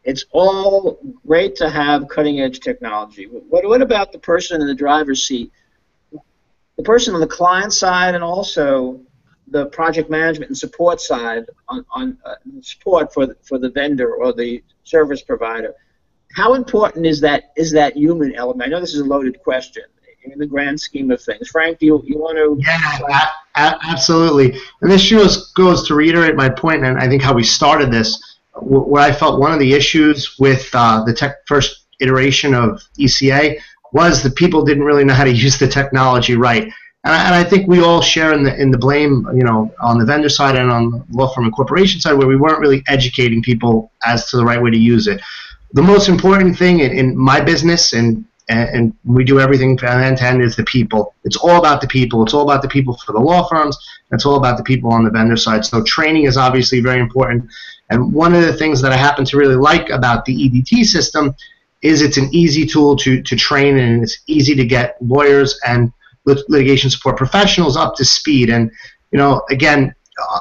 It's all great to have cutting-edge technology. What about the person in the driver's seat? The person on the client side and also the project management and support side on support for the vendor or the service provider. How important is that human element? I know this is a loaded question in the grand scheme of things. Frank, do you want to? Yeah, absolutely. And this goes to reiterate my point, and I think how we started this, where I felt one of the issues with the first iteration of ECA was that people didn't really know how to use the technology right. And I think we all share in the blame, on the vendor side and on the law firm and corporation side, where we weren't really educating people as to the right way to use it. The most important thing in my business, and we do everything from end to end, is the people. It's all about the people. It's all about the people for the law firms. It's all about the people on the vendor side. So training is obviously very important. And one of the things that I happen to really like about the EDT system is it's an easy tool to train, and it's easy to get lawyers and litigation support professionals up to speed. And again,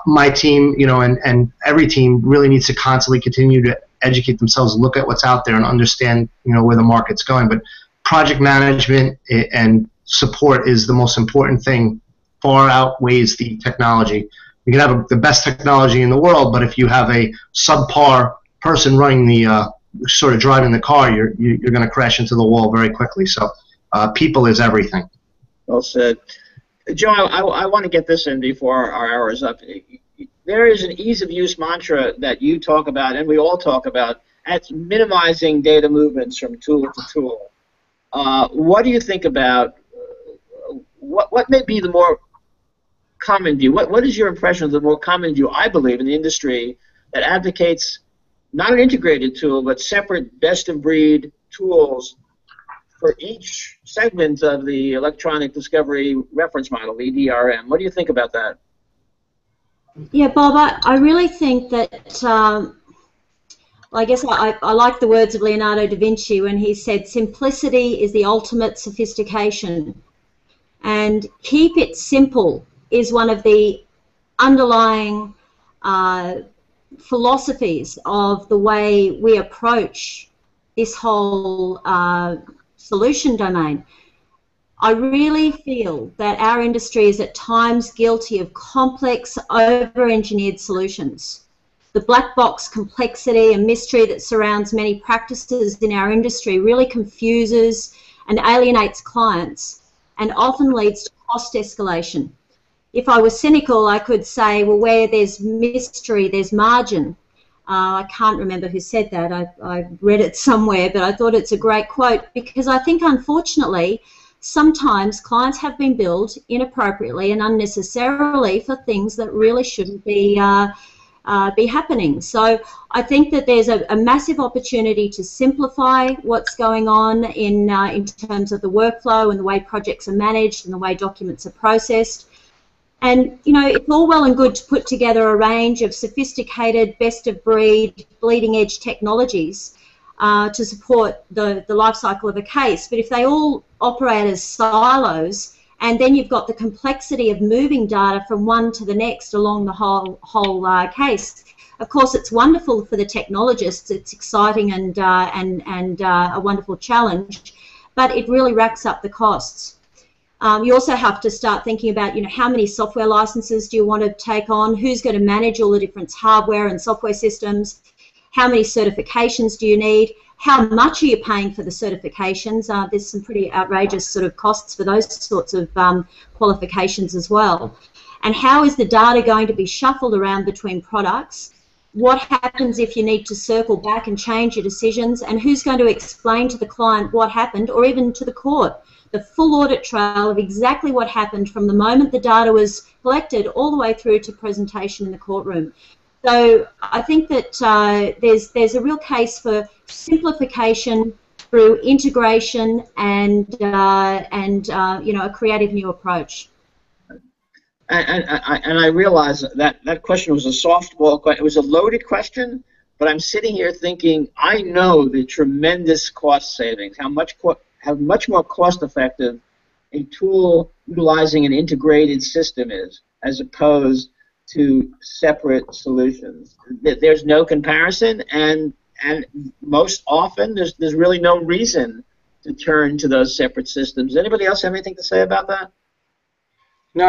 my team, and every team really needs to constantly continue to educate themselves, look at what's out there, and understand where the market's going. But project management and support is the most important thing. Far outweighs the technology. You can have the best technology in the world, but if you have a subpar person running the sort of driving the car, you're going to crash into the wall very quickly. So people is everything. Well said. Joe, I want to get this in before our hour is up. There is an ease-of-use mantra that you talk about, and we all talk about. That's minimizing data movements from tool to tool. What do you think about what may be the more common view? What is your impression of the more common view, I believe, in the industry that advocates not an integrated tool, but separate best-of-breed tools for each segment of the electronic discovery reference model, EDRM? What do you think about that? Yeah, Bob, I really think that, I guess I like the words of Leonardo da Vinci when he said, simplicity is the ultimate sophistication. And keep it simple is one of the underlying philosophies of the way we approach this whole solution domain. I really feel that our industry is at times guilty of complex, over-engineered solutions. The black box complexity and mystery that surrounds many practices in our industry really confuses and alienates clients and often leads to cost escalation. If I was cynical, I could say, well, where there's mystery, there's margin. I can't remember who said that. I read it somewhere, but I thought it's a great quote, because I think, unfortunately, sometimes clients have been billed inappropriately and unnecessarily for things that really shouldn't be happening. So I think that there's a massive opportunity to simplify what's going on in terms of the workflow and the way projects are managed and the way documents are processed. And, it's all well and good to put together a range of sophisticated, best-of-breed, bleeding-edge technologies to support the life cycle of a case. But if they all operate as silos, and then you've got the complexity of moving data from one to the next along the whole case, of course, it's wonderful for the technologists. It's exciting and a wonderful challenge, but it really racks up the costs. You also have to start thinking about, how many software licenses do you want to take on? Who's going to manage all the different hardware and software systems? How many certifications do you need? How much are you paying for the certifications? There's some pretty outrageous sort of costs for those sorts of qualifications as well. And how is the data going to be shuffled around between products? What happens if you need to circle back and change your decisions? And who's going to explain to the client what happened, or even to the court? The full audit trail of exactly what happened from the moment the data was collected all the way through to presentation in the courtroom. So I think that there's a real case for simplification through integration and a creative new approach. And I realize that question was a softball question. It was a loaded question, but I'm sitting here thinking, I know the tremendous cost savings, how much more cost-effective a tool utilizing an integrated system is, as opposed to separate solutions. There's no comparison, and most often there's really no reason to turn to those separate systems. Anybody else have anything to say about that? No,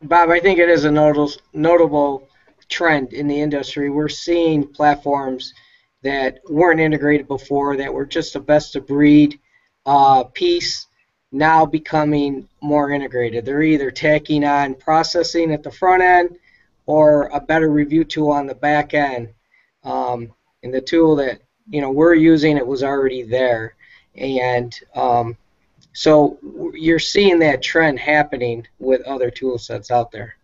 Bob, I think it is a notable trend in the industry. We're seeing platforms that weren't integrated before, that were just a best-of-breed piece, now becoming more integrated. They're either tacking on processing at the front end or a better review tool on the back end. And the tool that we're using, it was already there. And so you're seeing that trend happening with other tool sets out there.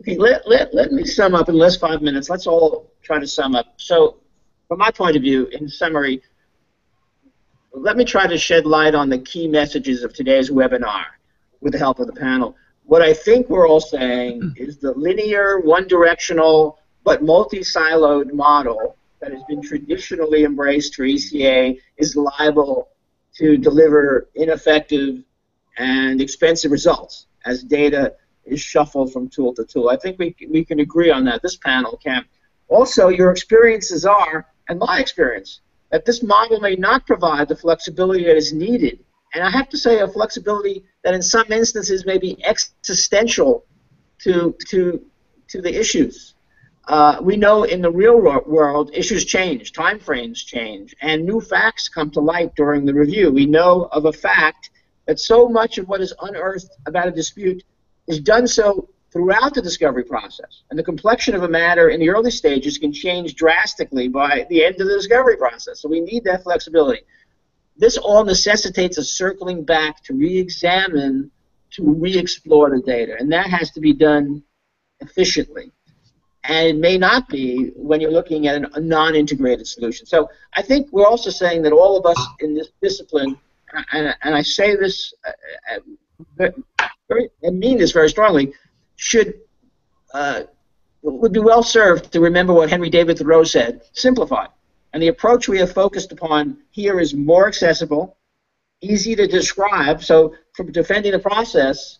Okay, let me sum up in the last 5 minutes. Let's all try to sum up. So from my point of view, in summary, let me try to shed light on the key messages of today's webinar with the help of the panel. What I think we're all saying is the linear, one-directional, but multi-siloed model that has been traditionally embraced for ECA is liable to deliver ineffective and expensive results as data is shuffled from tool to tool. I think we can agree on that, this panel can. Also, your experiences are, and my experience, that this model may not provide the flexibility that is needed. And I have to say a flexibility that in some instances may be existential to the issues. We know in the real world issues change, time frames change, and new facts come to light during the review. We know of a fact that so much of what is unearthed about a dispute is done so throughout the discovery process. And the complexion of a matter in the early stages can change drastically by the end of the discovery process. So we need that flexibility. This all necessitates a circling back to re-examine, to re-explore the data. And that has to be done efficiently. And it may not be when you're looking at a non-integrated solution. So I think we're also saying that all of us in this discipline, and I say this, I mean this very strongly, would be well served to remember what Henry David Thoreau said: simplify. And the approach we have focused upon here is more accessible, easy to describe. So from defending the process,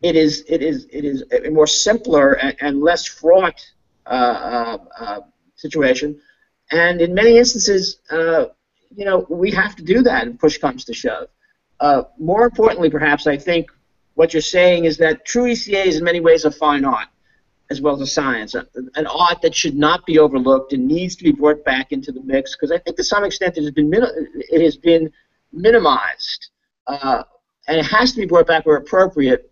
it is a more simpler and less fraught situation. And in many instances, we have to do that if push comes to shove. More importantly, perhaps, I think what you're saying is that true ECA is in many ways a fine art as well as a science, an art that should not be overlooked and needs to be brought back into the mix, because I think to some extent it has been minimized, and it has to be brought back where appropriate,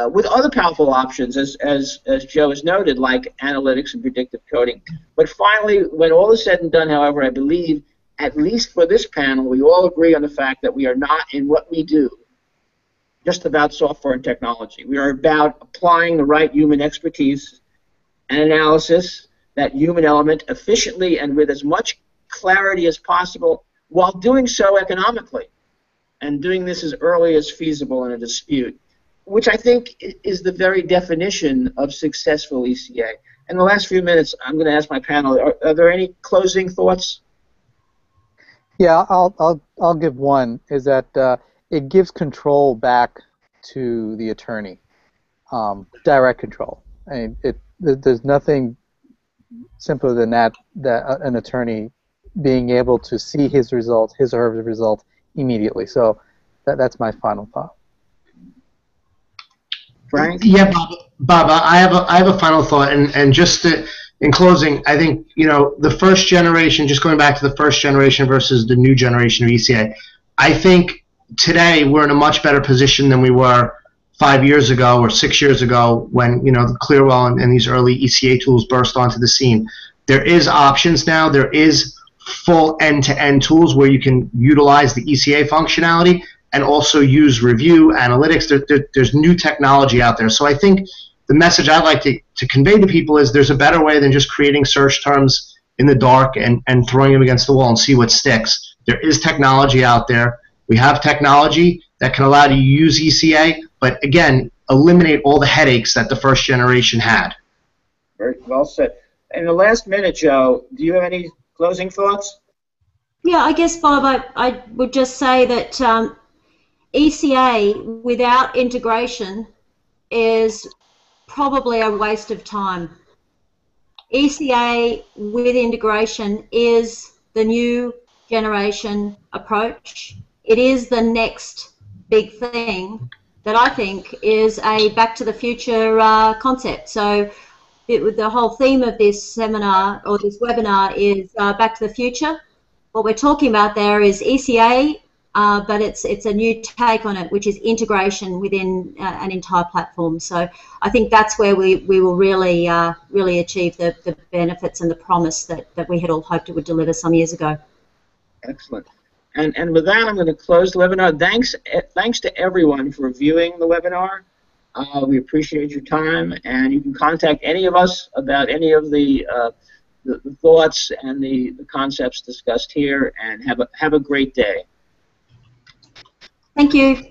with other powerful options, as Joe has noted, like analytics and predictive coding. But finally, when all is said and done, however, I believe, at least for this panel, we all agree on the fact that we are not, in what we do, just about software and technology. We are about applying the right human expertise and analysis, that human element, efficiently and with as much clarity as possible, while doing so economically, and doing this as early as feasible in a dispute, which I think is the very definition of successful ECA. In the last few minutes, I'm going to ask my panel, are there any closing thoughts? Yeah, I'll give one, is that it gives control back to the attorney, direct control. I mean, there's nothing simpler than that an attorney being able to see his results, his or her results, immediately. So that's my final thought. Frank? Yeah, Bob, I have a final thought, and just in closing, I think, the first generation, just going back to the first generation versus the new generation of ECA, I think today we're in a much better position than we were 5 years ago or 6 years ago when, the Clearwell and these early ECA tools burst onto the scene. There is options now. There is full end-to-end tools where you can utilize the ECA functionality and also use review analytics. There's new technology out there. So I think the message I'd like to convey to people is there's a better way than just creating search terms in the dark and throwing them against the wall and see what sticks. There is technology out there. We have technology that can allow you to use ECA, but again, eliminate all the headaches that the first generation had. Very well said. In the last minute, Joe, do you have any closing thoughts? Yeah, I guess, Bob, I would just say that ECA without integration is probably a waste of time. ECA with integration is the new generation approach. It is the next big thing that I think is a Back to the Future concept. So the whole theme of this seminar or this webinar is Back to the Future. What we're talking about there is ECA, but it's a new take on it, which is integration within an entire platform. So I think that's where we will really achieve the benefits and the promise that we had all hoped it would deliver some years ago. Excellent. And with that, I'm going to close the webinar. Thanks to everyone for viewing the webinar. We appreciate your time, and you can contact any of us about any of the thoughts and the concepts discussed here, and have a great day. Thank you.